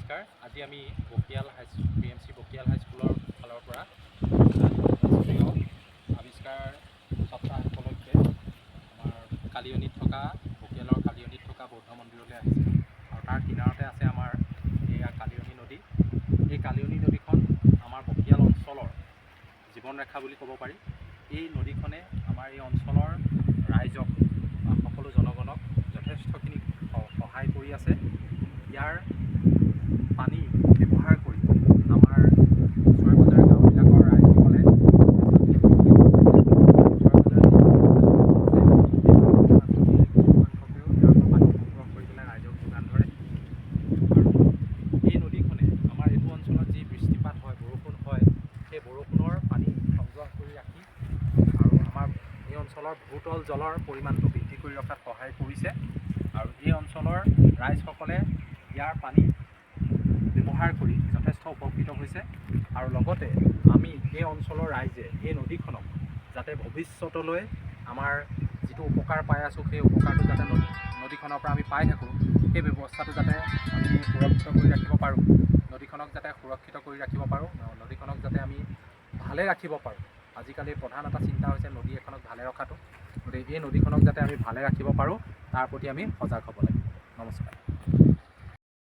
নমস্কাৰ। আজি আমি বকিয়াল PMC বকিয়াল হাইস্কুলৰ ফালৰ পৰা আৱিষ্কাৰ সপ্তাহ উপলক্ষে আমাৰ কালিয়নীত থকা বকিয়ালৰ কালিয়নীত থকা বৌদ্ধ মন্দিৰলৈ আহিছে আৰু তাৰ কিনাৰতে আছে আমাৰ এয়া কালিয়নী নদী। এই কালিয়নী নদীখন আমাৰ বকিয়াল অঞ্চলৰ জীৱন ৰেখা বুলি ক'ব পাৰি। এই নদীখনে আমাৰ এই অঞ্চলৰ ৰাইজক সকলো জনগণক যথেষ্টখিনি সহায় কৰি আছে। ইয়াৰ পানী ব্যৱহাৰ কৰি আমাৰ ওচৰে পাজৰে গাঁওবিলাকৰ ৰাইজসকলে পানী সংগ্ৰহ কৰি পেলাই ৰাইজক যোগান ধৰে। আৰু এই নদীখনে আমাৰ এইটো অঞ্চলত যি বৃষ্টিপাত হয়, বৰষুণ হয়, সেই বৰষুণৰ পানী সংগ্ৰহ কৰি ৰাখি আৰু আমাৰ এই অঞ্চলৰ ভূতল জলৰ পৰিমাণটো বৃদ্ধি কৰি ৰখাত সহায় কৰিছে। আৰু এই অঞ্চলৰ ৰাইজসকলে ইয়াৰ পানী ব্যৱহাৰ কৰি যথেষ্ট উপকৃত হৈছে। আৰু লগতে আমি এই অঞ্চলৰ ৰাইজে এই নদীখনক যাতে ভৱিষ্যতলৈ আমাৰ যিটো উপকাৰ পাই আছোঁ, সেই উপকাৰটো যাতে নদীখনৰ পৰা আমি পাই থাকোঁ, সেই ব্যৱস্থাটো যাতে আমি সুৰক্ষিত কৰি ৰাখিব পাৰোঁ, নদীখনক যাতে সুৰক্ষিত কৰি ৰাখিব পাৰোঁ, নদীখনক যাতে আমি ভালে ৰাখিব পাৰোঁ। আজিকালি প্ৰধান এটা চিন্তা হৈছে নদী এখনক ভালে ৰখাটো। গতিকে এই নদীখনক যাতে আমি ভালে ৰাখিব পাৰোঁ, তাৰ প্ৰতি আমি সজাগ হ'ব লাগিব। নমস্কাৰ।